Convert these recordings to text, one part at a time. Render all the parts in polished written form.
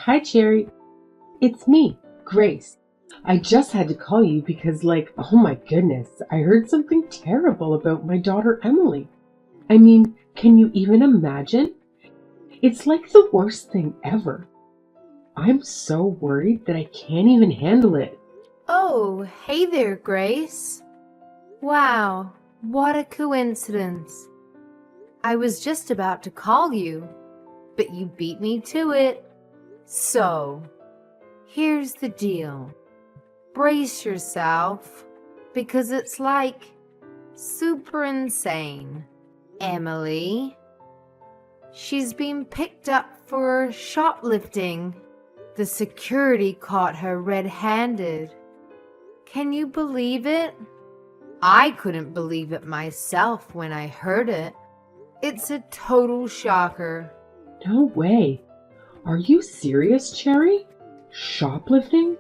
Hi, Cherry. It's me, Grace. I just had to call you because, oh my goodness, I heard something terrible about my daughter Emily. I mean, can you even imagine? It's like the worst thing ever. I'm so worried that I can't even handle it. Oh, hey there, Grace. Wow, what a coincidence. I was just about to call you, but you beat me to it. So, here's the deal. Brace yourself, because it's super insane. Emily, she's been picked up for shoplifting. The security caught her red-handed. Can you believe it? I couldn't believe it myself when I heard it. It's a total shocker. No way. Are you serious, Cherry? Shoplifting?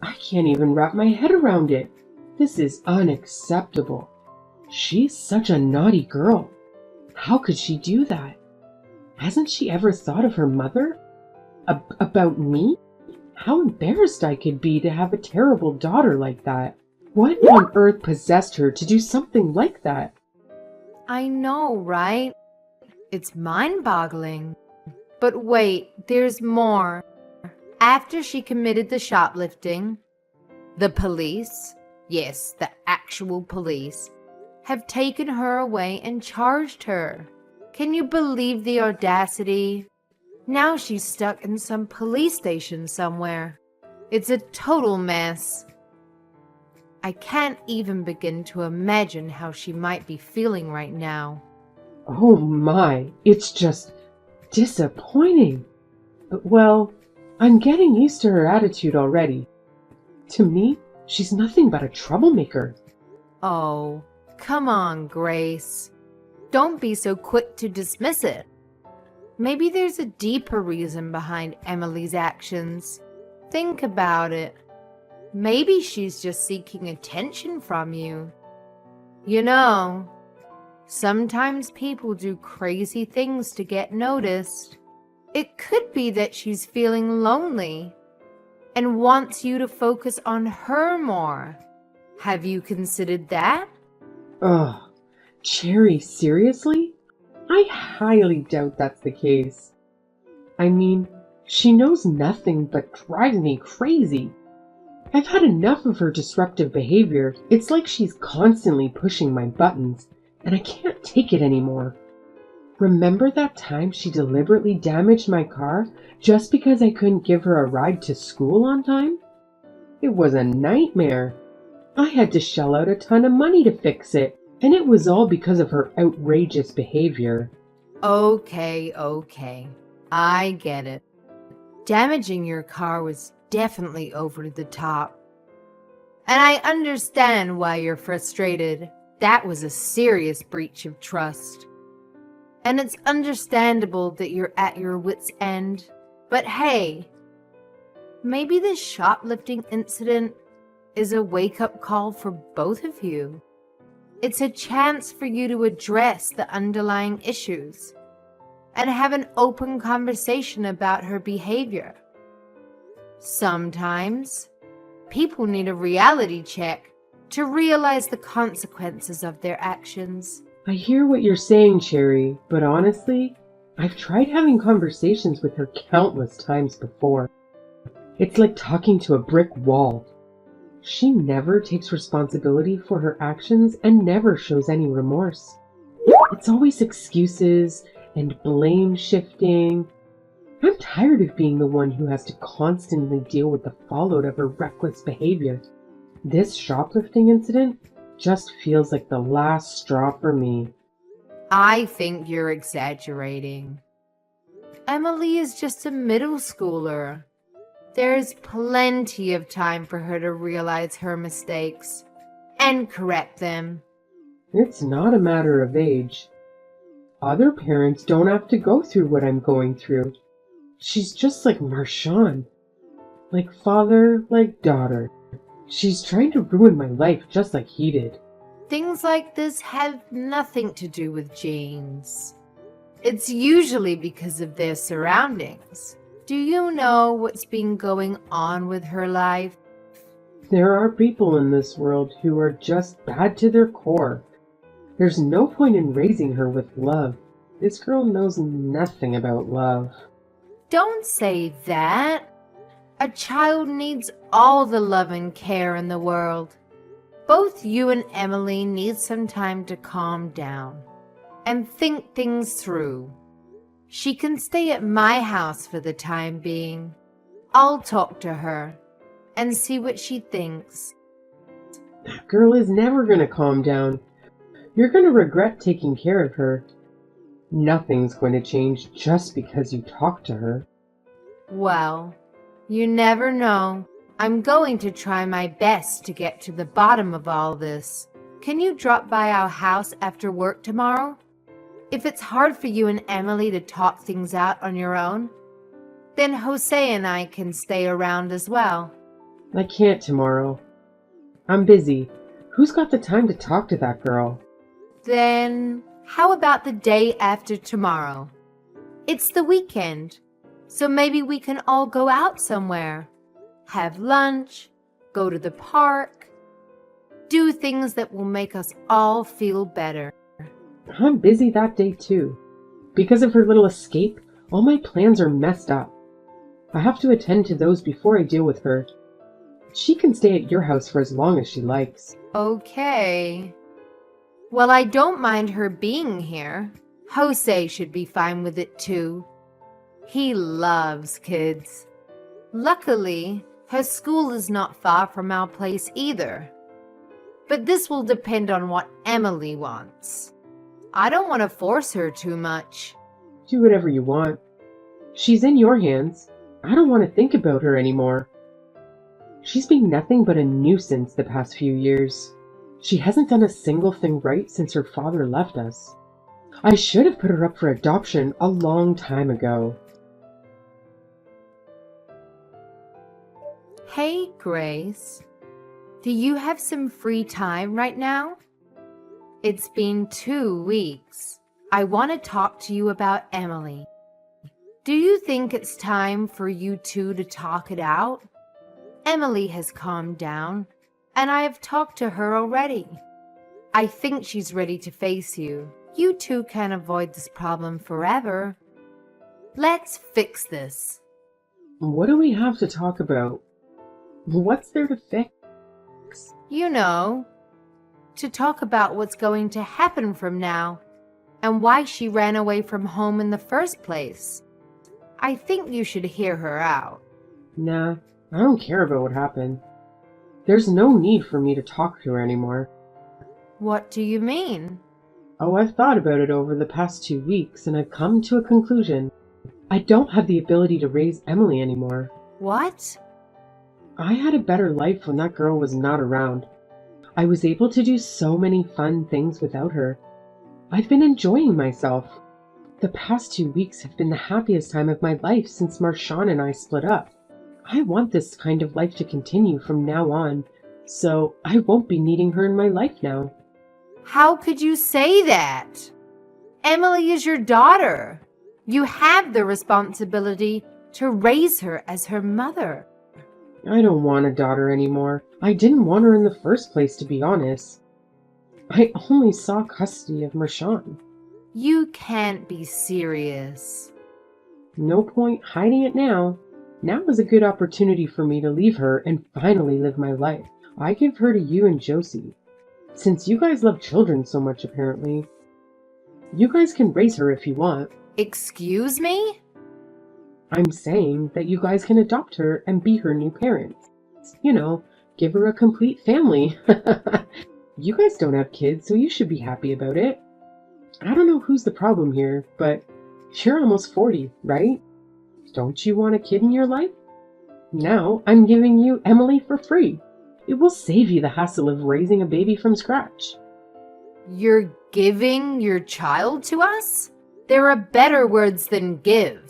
I can't even wrap my head around it. This is unacceptable. She's such a naughty girl. How could she do that? Hasn't she ever thought of her mother? About me? How embarrassed I could be to have a terrible daughter like that. What on earth possessed her to do something like that? I know, right? It's mind-boggling. But wait, there's more. After she committed the shoplifting, the police, yes, the actual police, have taken her away and charged her. Can you believe the audacity? Now she's stuck in some police station somewhere. It's a total mess. I can't even begin to imagine how she might be feeling right now. Oh my, it's just disappointing. Well, I'm getting used to her attitude already. To me, she's nothing but a troublemaker. Oh, come on, Grace. Don't be so quick to dismiss it. Maybe there's a deeper reason behind Emily's actions. Think about it. Maybe she's just seeking attention from you. You know, sometimes people do crazy things to get noticed. It could be that she's feeling lonely and wants you to focus on her more. Have you considered that? Ugh, Cherry, seriously? I highly doubt that's the case. I mean, she knows nothing but drive me crazy. I've had enough of her disruptive behavior. It's like she's constantly pushing my buttons, and I can't take it anymore. Remember that time she deliberately damaged my car just because I couldn't give her a ride to school on time? It was a nightmare. I had to shell out a ton of money to fix it, and it was all because of her outrageous behavior. Okay. I get it. Damaging your car was definitely over the top. And I understand why you're frustrated. That was a serious breach of trust. And it's understandable that you're at your wit's end. But hey, maybe this shoplifting incident is a wake-up call for both of you. It's a chance for you to address the underlying issues and have an open conversation about her behavior. Sometimes, people need a reality check to realize the consequences of their actions. I hear what you're saying, Cherry, but honestly, I've tried having conversations with her countless times before. It's like talking to a brick wall. She never takes responsibility for her actions and never shows any remorse. It's always excuses and blame shifting. I'm tired of being the one who has to constantly deal with the fallout of her reckless behavior. This shoplifting incident just feels like the last straw for me. I think you're exaggerating. Emily is just a middle schooler. There's plenty of time for her to realize her mistakes and correct them. It's not a matter of age. Other parents don't have to go through what I'm going through. She's just like Marshawn. Like father, like daughter. She's trying to ruin my life just like he did. Things like this have nothing to do with genes. It's usually because of their surroundings. Do you know what's been going on with her life? There are people in this world who are just bad to their core. There's no point in raising her with love. This girl knows nothing about love. Don't say that. A child needs all the love and care in the world. Both you and Emily need some time to calm down and think things through. She can stay at my house for the time being. I'll talk to her and see what she thinks. That girl is never going to calm down. You're going to regret taking care of her. Nothing's going to change just because you talk to her. Well, you never know. I'm going to try my best to get to the bottom of all this. Can you drop by our house after work tomorrow? If it's hard for you and Emily to talk things out on your own, then Jose and I can stay around as well. I can't tomorrow. I'm busy. Who's got the time to talk to that girl? Then how about the day after tomorrow? It's the weekend, so maybe we can all go out somewhere. Have lunch, go to the park, do things that will make us all feel better. I'm busy that day too. Because of her little escape, all my plans are messed up. I have to attend to those before I deal with her. She can stay at your house for as long as she likes. Okay. Well, I don't mind her being here. Jose should be fine with it too. He loves kids. Luckily, her school is not far from our place either. But this will depend on what Emily wants. I don't want to force her too much. Do whatever you want. She's in your hands. I don't want to think about her anymore. She's been nothing but a nuisance the past few years. She hasn't done a single thing right since her father left us. I should have put her up for adoption a long time ago. Hey, Grace. Do you have some free time right now? It's been 2 weeks. I want to talk to you about Emily. Do you think it's time for you two to talk it out? Emily has calmed down, and I have talked to her already. I think she's ready to face you. You two can't avoid this problem forever. Let's fix this. What do we have to talk about? What's there to fix? You know, to talk about what's going to happen from now and why she ran away from home in the first place. I think you should hear her out. Nah, I don't care about what happened. There's no need for me to talk to her anymore. What do you mean? Oh, I've thought about it over the past 2 weeks, and I've come to a conclusion. I don't have the ability to raise Emily anymore. What? I had a better life when that girl was not around. I was able to do so many fun things without her. I've been enjoying myself. The past 2 weeks have been the happiest time of my life since Marshawn and I split up. I want this kind of life to continue from now on, so I won't be needing her in my life now. How could you say that? Emily is your daughter. You have the responsibility to raise her as her mother. I don't want a daughter anymore. I didn't want her in the first place, to be honest. I only saw custody of Marshawn. You can't be serious. No point hiding it now. Now is a good opportunity for me to leave her and finally live my life. I give her to you and Josie. Since you guys love children so much, apparently. You guys can raise her if you want. Excuse me? I'm saying that you guys can adopt her and be her new parents. You know, give her a complete family. You guys don't have kids, so you should be happy about it. I don't know who's the problem here, but you're almost 40, right? Don't you want a kid in your life? Now I'm giving you Emily for free. It will save you the hassle of raising a baby from scratch. You're giving your child to us? There are better words than give.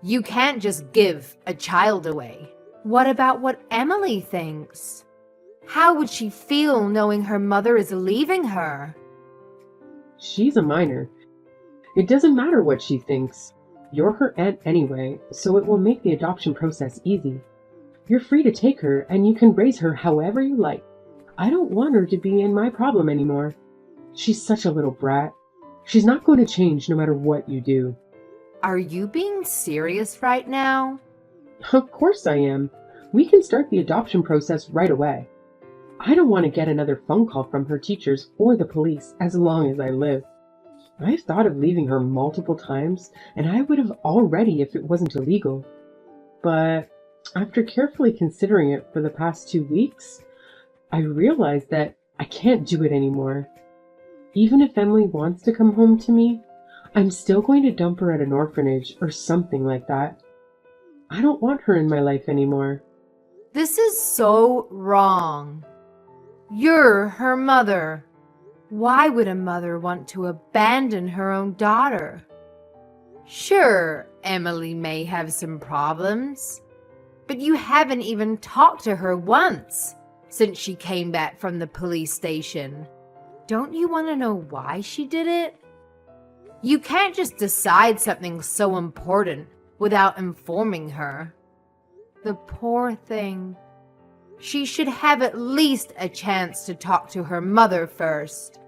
You can't just give a child away. What about what Emily thinks? How would she feel knowing her mother is leaving her? She's a minor. It doesn't matter what she thinks. You're her aunt anyway, so it will make the adoption process easy. You're free to take her, and you can raise her however you like. I don't want her to be in my problem anymore. She's such a little brat. She's not going to change no matter what you do. Are you being serious right now? Of course I am. We can start the adoption process right away. I don't want to get another phone call from her teachers or the police as long as I live. I've thought of leaving her multiple times, and I would have already if it wasn't illegal. But after carefully considering it for the past 2 weeks, I realized that I can't do it anymore. Even if Emily wants to come home to me, I'm still going to dump her at an orphanage or something like that. I don't want her in my life anymore. This is so wrong. You're her mother. Why would a mother want to abandon her own daughter? Sure, Emily may have some problems, but you haven't even talked to her once since she came back from the police station. Don't you want to know why she did it? You can't just decide something so important without informing her. The poor thing. She should have at least a chance to talk to her mother first.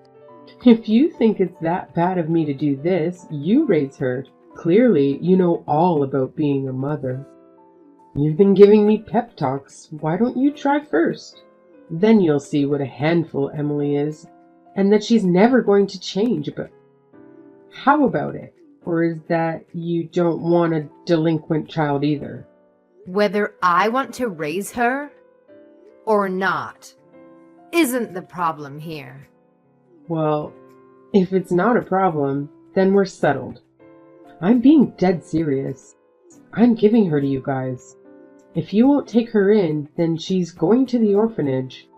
If you think it's that bad of me to do this, you raise her. Clearly, you know all about being a mother. You've been giving me pep talks. Why don't you try first? Then you'll see what a handful Emily is, and that she's never going to change. But how about it? Or is that you don't want a delinquent child either? Whether I want to raise her or not isn't the problem here. Well, if it's not a problem, then we're settled. I'm being dead serious. I'm giving her to you guys. If you won't take her in, then she's going to the orphanage.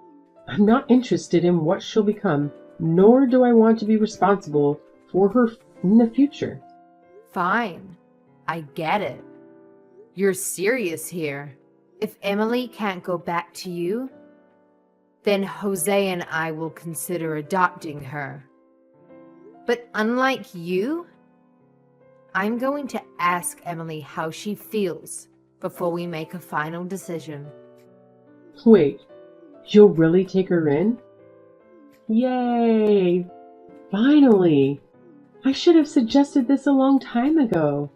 I'm not interested in what she'll become, nor do I want to be responsible for her in the future. Fine, I get it. You're serious here. If Emily can't go back to you, then Jose and I will consider adopting her. But unlike you, I'm going to ask Emily how she feels before we make a final decision. Wait, you'll really take her in? Yay! Finally! I should have suggested this a long time ago.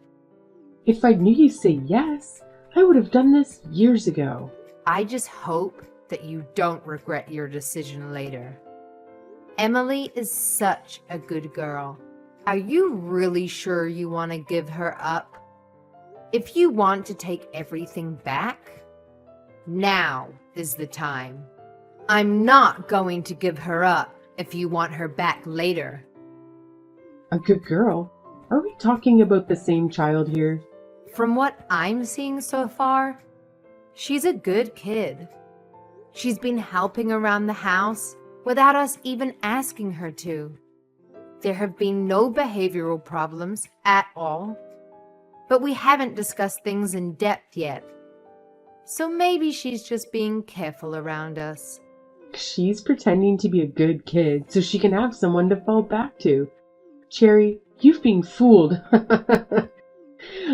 If I knew you'd say yes, I would have done this years ago. I just hope that you don't regret your decision later. Emily is such a good girl. Are you really sure you want to give her up? If you want to take everything back, now is the time. I'm not going to give her up if you want her back later. A good girl? Are we talking about the same child here? From what I'm seeing so far, she's a good kid. She's been helping around the house without us even asking her to. There have been no behavioral problems at all, but we haven't discussed things in depth yet. So maybe she's just being careful around us. She's pretending to be a good kid so she can have someone to fall back to. Cherry, you've been fooled.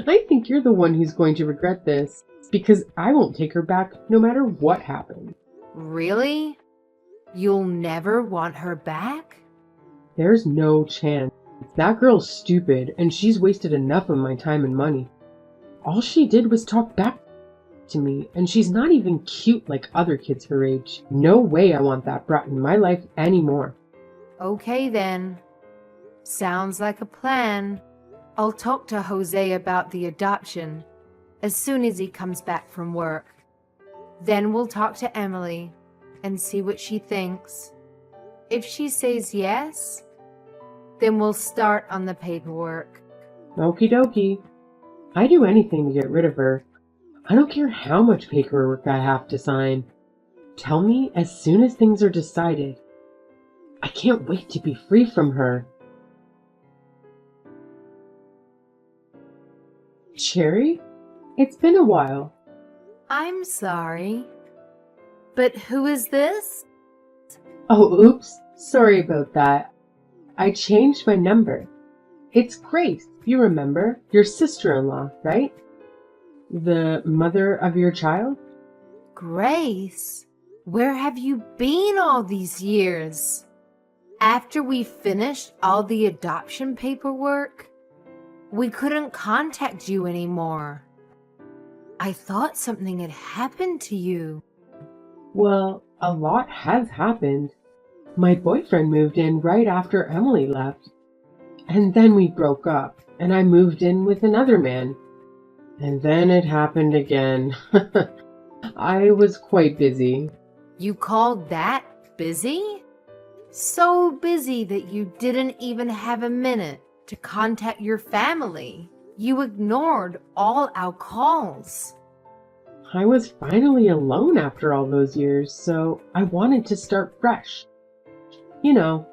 I think you're the one who's going to regret this, because I won't take her back no matter what happens. Really? You'll never want her back? There's no chance. That girl's stupid, and she's wasted enough of my time and money. All she did was talk back to me, and she's not even cute like other kids her age. No way I want that brat in my life anymore. Okay then. Sounds like a plan. I'll talk to Jose about the adoption as soon as he comes back from work. Then we'll talk to Emily and see what she thinks. If she says yes, then we'll start on the paperwork. Okie dokie. I'd do anything to get rid of her. I don't care how much paperwork I have to sign. Tell me as soon as things are decided. I can't wait to be free from her. Cherry? It's been a while. I'm sorry, but who is this? Oh, oops. Sorry about that. I changed my number. It's Grace, you remember, your sister-in-law, right? The mother of your child? Grace, where have you been all these years? After we finished all the adoption paperwork, we couldn't contact you anymore. I thought something had happened to you. Well, a lot has happened. My boyfriend moved in right after Emily left. And then we broke up, and I moved in with another man. And then it happened again. I was quite busy. You called that busy? So busy that you didn't even have a minute to contact your family. You ignored all our calls. I was finally alone after all those years, so I wanted to start fresh. You know,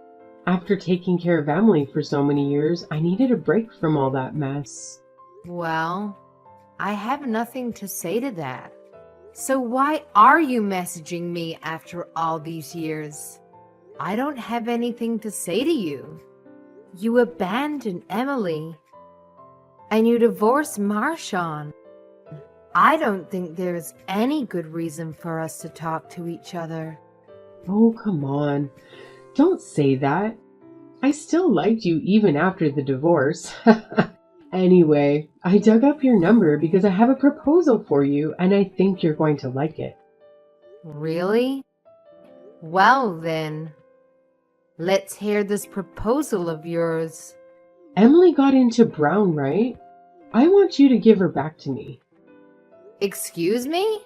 after taking care of Emily for so many years, I needed a break from all that mess. Well, I have nothing to say to that. So why are you messaging me after all these years? I don't have anything to say to you. You abandoned Emily, and you divorced Marshawn. I don't think there's any good reason for us to talk to each other. Oh, come on. Don't say that. I still liked you even after the divorce. Anyway, I dug up your number because I have a proposal for you and I think you're going to like it. Really? Well then, let's hear this proposal of yours. Emily got into Brown, right? I want you to give her back to me. Excuse me?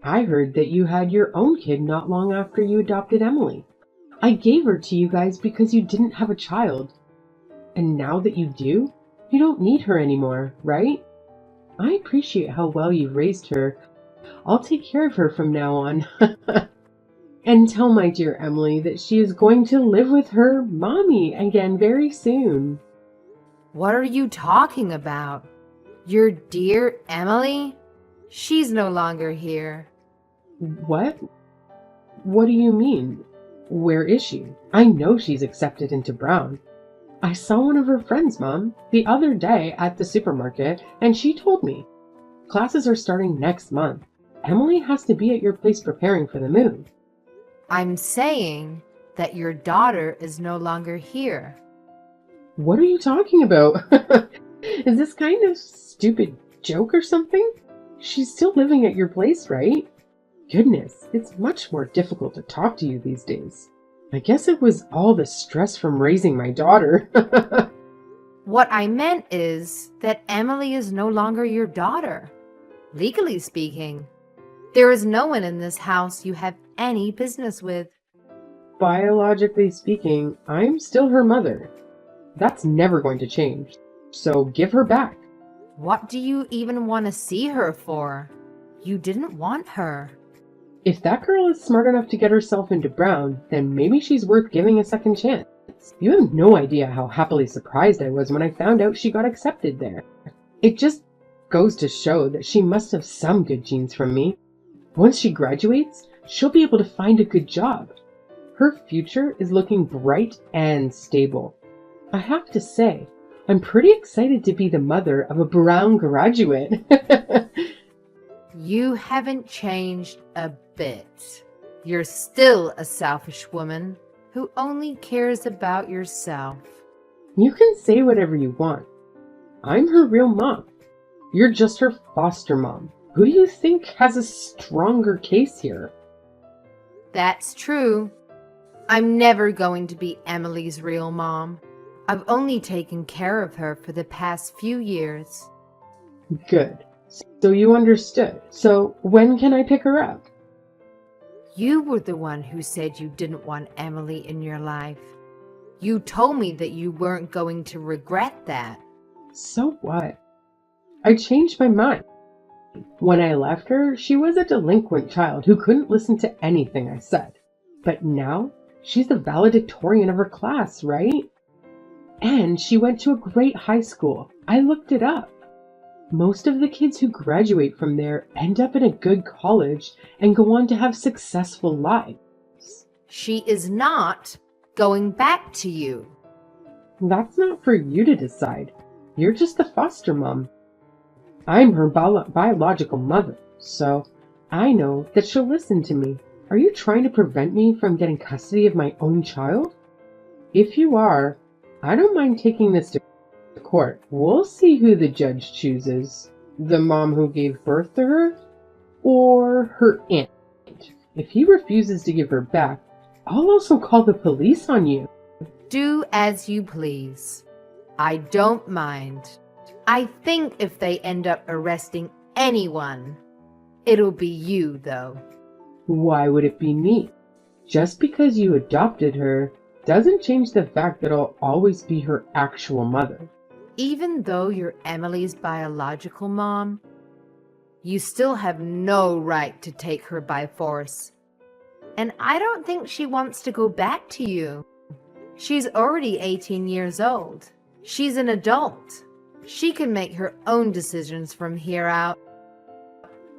I heard that you had your own kid not long after you adopted Emily. I gave her to you guys because you didn't have a child. And now that you do, you don't need her anymore, right? I appreciate how well you raised her. I'll take care of her from now on. And tell my dear Emily that she is going to live with her mommy again very soon. What are you talking about? Your dear Emily? She's no longer here. What? What do you mean? Where is she? I know she's accepted into Brown. I saw one of her friends, Mom, the other day at the supermarket, and she told me. Classes are starting next month. Emily has to be at your place preparing for the move. I'm saying that your daughter is no longer here. What are you talking about? Is this kind of stupid joke or something? She's still living at your place, right? Goodness, it's much more difficult to talk to you these days. I guess it was all the stress from raising my daughter. What I meant is that Emily is no longer your daughter. Legally speaking, there is no one in this house you have any business with. Biologically speaking, I'm still her mother. That's never going to change. So give her back. What do you even want to see her for? You didn't want her. If that girl is smart enough to get herself into Brown, then maybe she's worth giving a second chance. You have no idea how happily surprised I was when I found out she got accepted there. It just goes to show that she must have some good genes from me. Once she graduates, she'll be able to find a good job. Her future is looking bright and stable. I have to say, I'm pretty excited to be the mother of a Brown graduate. You haven't changed a bit. You're still a selfish woman who only cares about yourself. You can say whatever you want. I'm her real mom. You're just her foster mom. Who do you think has a stronger case here? That's true. I'm never going to be Emily's real mom. I've only taken care of her for the past few years. Good. So you understood. So when can I pick her up? You were the one who said you didn't want Emily in your life. You told me that you weren't going to regret that. So what? I changed my mind. When I left her, she was a delinquent child who couldn't listen to anything I said. But now, she's the valedictorian of her class, right? And she went to a great high school. I looked it up. Most of the kids who graduate from there end up in a good college and go on to have successful lives. She is not going back to you. That's not for you to decide. You're just the foster mom. I'm her biological mother, so I know that she'll listen to me. Are you trying to prevent me from getting custody of my own child? If you are, I don't mind taking this to court. We'll see who the judge chooses. The mom who gave birth to her, or her aunt. If he refuses to give her back, I'll also call the police on you. Do as you please. I don't mind. I think if they end up arresting anyone, it'll be you, though. Why would it be me? Just because you adopted her doesn't change the fact that I'll always be her actual mother. Even though you're Emily's biological mom, you still have no right to take her by force. And I don't think she wants to go back to you. She's already 18 years old. She's an adult. She can make her own decisions from here out.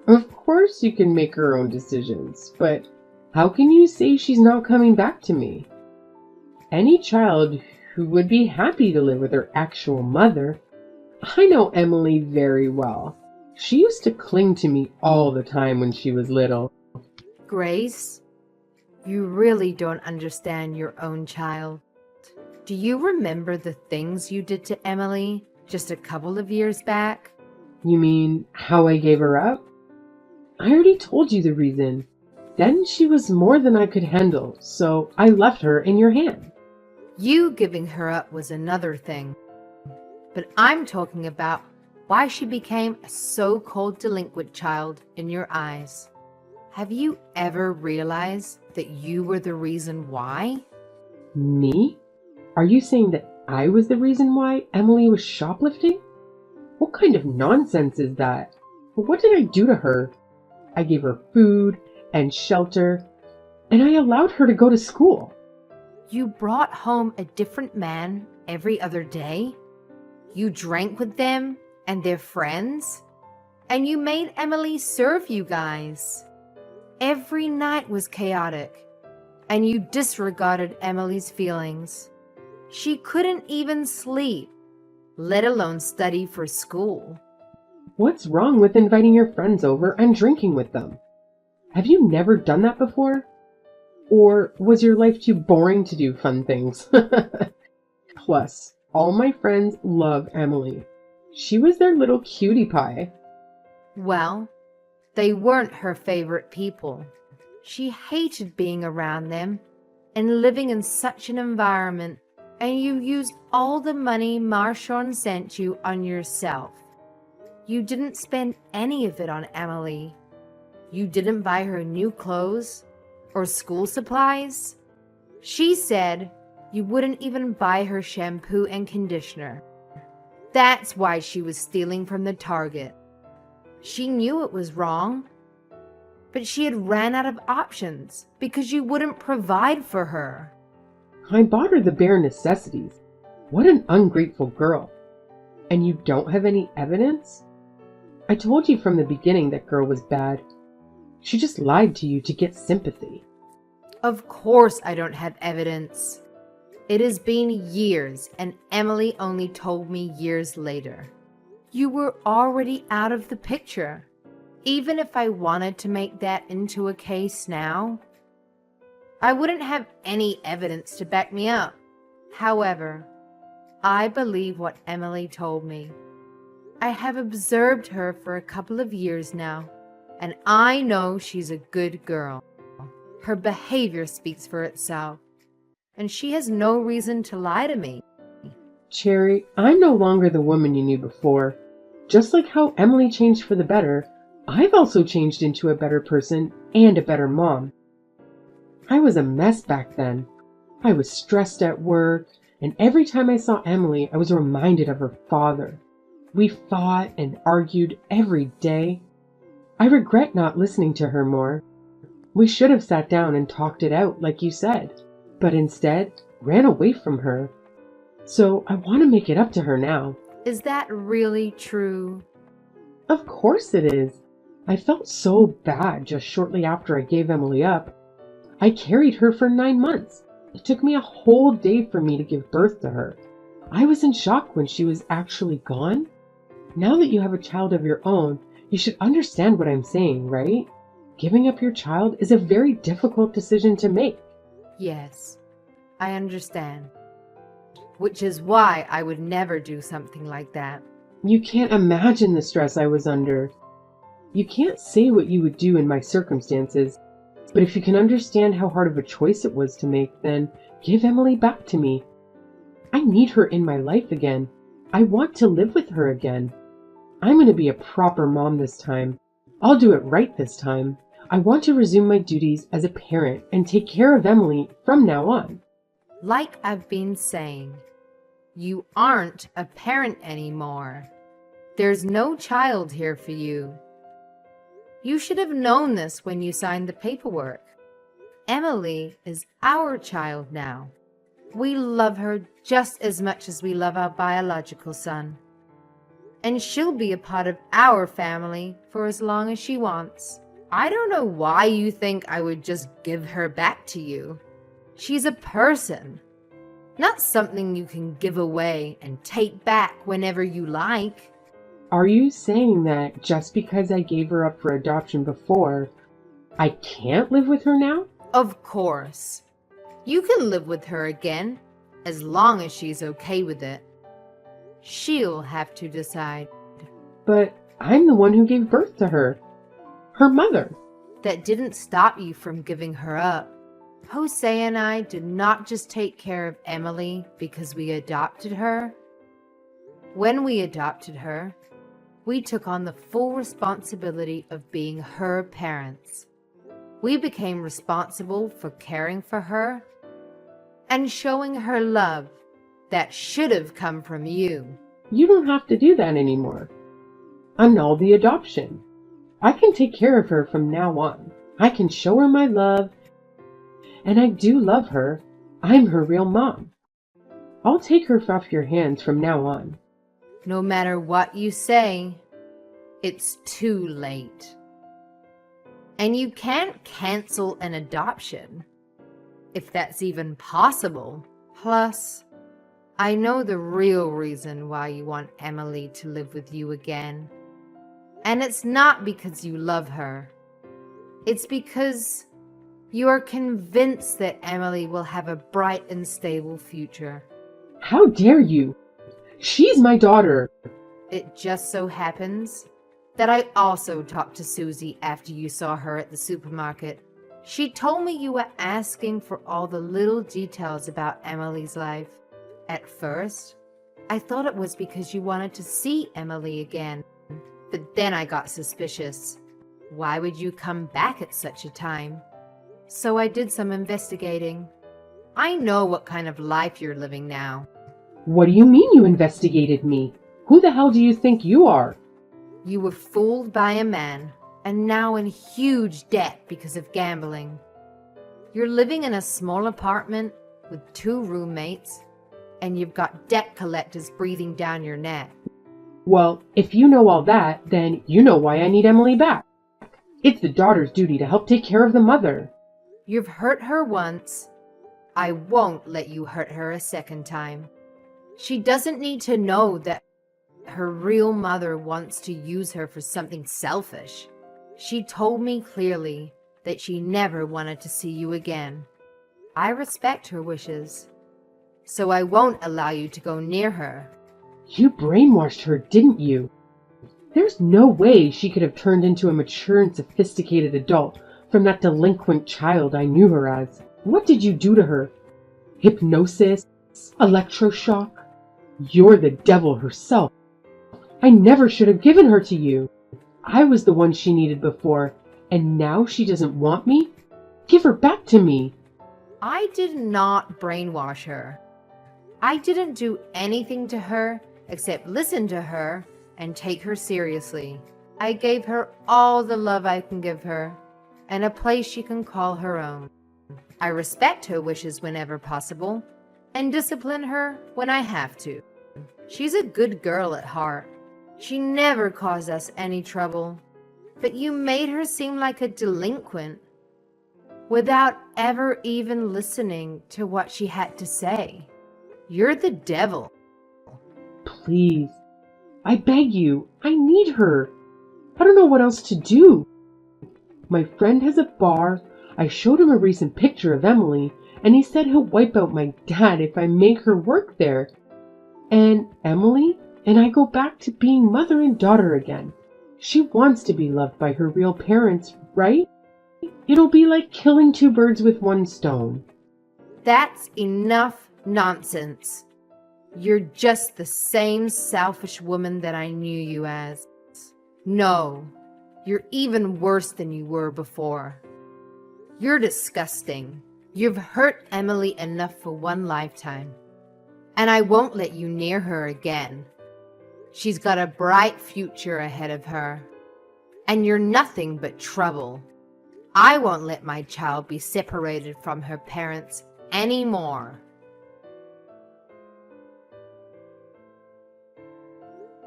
Of course you can make her own decisions, but how can you say she's not coming back to me? Any child who would be happy to live with her actual mother. I know Emily very well. She used to cling to me all the time when she was little. Grace, you really don't understand your own child. Do you remember the things you did to Emily just a couple of years back? You mean how I gave her up? I already told you the reason. Then she was more than I could handle, so I left her in your hand. You giving her up was another thing. But I'm talking about why she became a so-called delinquent child in your eyes. Have you ever realized that you were the reason why? Me? Are you saying that I was the reason why Emily was shoplifting? What kind of nonsense is that? What did I do to her? I gave her food and shelter, and I allowed her to go to school. You brought home a different man every other day. You drank with them and their friends, and you made Emily serve you guys. Every night was chaotic, and you disregarded Emily's feelings. She couldn't even sleep, let alone study for school. What's wrong with inviting your friends over and drinking with them? Have you never done that before? Or was your life too boring to do fun things? Plus, all my friends love Emily. She was their little cutie pie. Well, they weren't her favorite people. She hated being around them and living in such an environment, and you used all the money Marshawn sent you on yourself. You didn't spend any of it on Emily. You didn't buy her new clothes or school supplies. She said you wouldn't even buy her shampoo and conditioner. That's why she was stealing from the Target. She knew it was wrong, but she had ran out of options because you wouldn't provide for her. I bought her the bare necessities. What an ungrateful girl. And you don't have any evidence? I told you from the beginning that girl was bad. She just lied to you to get sympathy. Of course I don't have evidence. It has been years, and Emily only told me years later. You were already out of the picture. Even if I wanted to make that into a case now, I wouldn't have any evidence to back me up. However, I believe what Emily told me. I have observed her for a couple of years now, and I know she's a good girl. Her behavior speaks for itself, and she has no reason to lie to me. Cherry, I'm no longer the woman you knew before. Just like how Emily changed for the better, I've also changed into a better person and a better mom. I was a mess back then. I was stressed at work, and every time I saw Emily, I was reminded of her father. We fought and argued every day. I regret not listening to her more. We should have sat down and talked it out, like you said, but instead ran away from her. So I want to make it up to her now. Is that really true? Of course it is. I felt so bad just shortly after I gave Emily up. I carried her for 9 months. It took me a whole day for me to give birth to her. I was in shock when she was actually gone. Now that you have a child of your own, you should understand what I'm saying, right? Giving up your child is a very difficult decision to make. Yes, I understand. Which is why I would never do something like that. You can't imagine the stress I was under. You can't say what you would do in my circumstances, but if you can understand how hard of a choice it was to make, then give Emily back to me. I need her in my life again. I want to live with her again. I'm going to be a proper mom this time. I'll do it right this time. I want to resume my duties as a parent and take care of Emily from now on. Like I've been saying, you aren't a parent anymore. There's no child here for you. You should have known this when you signed the paperwork. Emily is our child now. We love her just as much as we love our biological son. And she'll be a part of our family for as long as she wants. I don't know why you think I would just give her back to you. She's a person, not something you can give away and take back whenever you like. Are you saying that just because I gave her up for adoption before, I can't live with her now? Of course. You can live with her again, as long as she's okay with it. She'll have to decide. But I'm the one who gave birth to her. Her mother. That didn't stop you from giving her up. Jose and I did not just take care of Emily because we adopted her. When we adopted her, we took on the full responsibility of being her parents. We became responsible for caring for her and showing her love that should have come from you. You don't have to do that anymore. Annul the adoption. I can take care of her from now on. I can show her my love, and I do love her. I'm her real mom. I'll take her off your hands from now on. No matter what you say, it's too late. And you can't cancel an adoption, if that's even possible. Plus, I know the real reason why you want Emily to live with you again. And it's not because you love her. It's because you are convinced that Emily will have a bright and stable future. How dare you? She's my daughter. It just so happens that I also talked to Susie after you saw her at the supermarket. She told me you were asking for all the little details about Emily's life. At first, I thought it was because you wanted to see Emily again. But then I got suspicious. Why would you come back at such a time? So I did some investigating. I know what kind of life you're living now. What do you mean you investigated me? Who the hell do you think you are? You were fooled by a man, and now in huge debt because of gambling. You're living in a small apartment with 2 roommates, and you've got debt collectors breathing down your neck. Well, if you know all that, then you know why I need Emily back. It's the daughter's duty to help take care of the mother. You've hurt her once. I won't let you hurt her a second time. She doesn't need to know that her real mother wants to use her for something selfish. She told me clearly that she never wanted to see you again. I respect her wishes, so I won't allow you to go near her. You brainwashed her, didn't you? There's no way she could have turned into a mature and sophisticated adult from that delinquent child I knew her as. What did you do to her? Hypnosis? Electroshock? You're the devil herself. I never should have given her to you. I was the one she needed before, and now she doesn't want me? Give her back to me. I did not brainwash her. I didn't do anything to her except listen to her and take her seriously. I gave her all the love I can give her and a place she can call her own. I respect her wishes whenever possible and discipline her when I have to. She's a good girl at heart. She never caused us any trouble, but you made her seem like a delinquent without ever even listening to what she had to say. You're the devil. please. I beg you, I need her. I don't know what else to do. My friend has a bar. I showed him a recent picture of Emily, and he said he'll wipe out my dad if I make her work there. And Emily and I go back to being mother and daughter again. She wants to be loved by her real parents, right? It'll be like killing two birds with one stone. That's enough nonsense. You're just the same selfish woman that I knew you as. No, you're even worse than you were before. You're disgusting. You've hurt Emily enough for one lifetime, and I won't let you near her again. She's got a bright future ahead of her, and you're nothing but trouble. I won't let my child be separated from her parents anymore.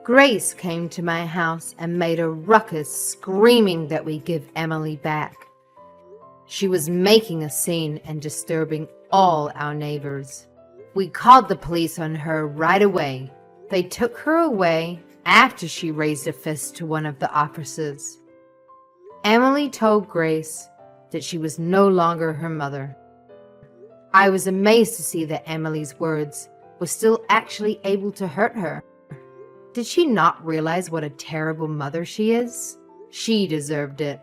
Grace came to my house and made a ruckus, screaming that we give Emily back. She was making a scene and disturbing all our neighbors. We called the police on her right away. They took her away after she raised a fist to one of the officers. Emily told Grace that she was no longer her mother. I was amazed to see that Emily's words were still actually able to hurt her. Did she not realize what a terrible mother she is? She deserved it.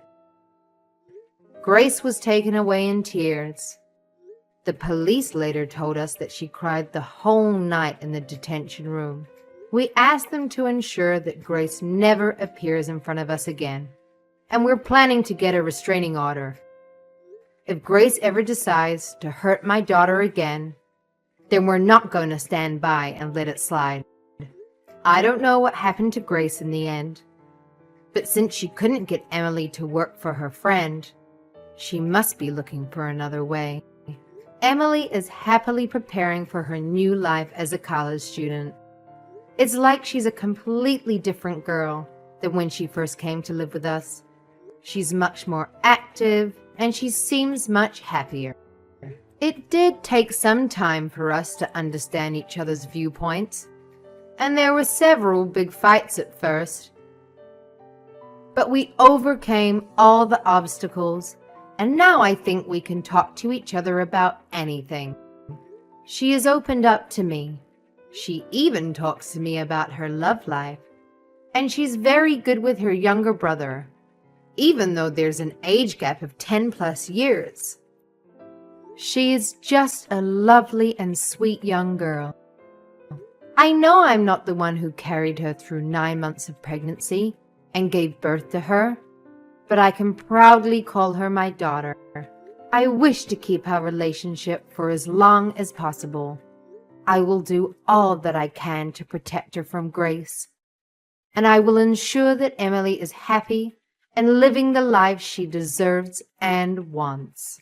Grace was taken away in tears. The police later told us that she cried the whole night in the detention room. We asked them to ensure that Grace never appears in front of us again, and we're planning to get a restraining order. If Grace ever decides to hurt my daughter again, then we're not going to stand by and let it slide. I don't know what happened to Grace in the end, but since she couldn't get Emily to work for her friend, she must be looking for another way. Emily is happily preparing for her new life as a college student. It's like she's a completely different girl than when she first came to live with us. She's much more active, and she seems much happier. It did take some time for us to understand each other's viewpoints, and there were several big fights at first. But we overcame all the obstacles, and now I think we can talk to each other about anything. She has opened up to me. She even talks to me about her love life, and she's very good with her younger brother, even though there's an age gap of 10+ years. She is just a lovely and sweet young girl. I know I'm not the one who carried her through 9 months of pregnancy and gave birth to her, but I can proudly call her my daughter. I wish to keep our relationship for as long as possible. I will do all that I can to protect her from Grace, and I will ensure that Emily is happy and living the life she deserves and wants.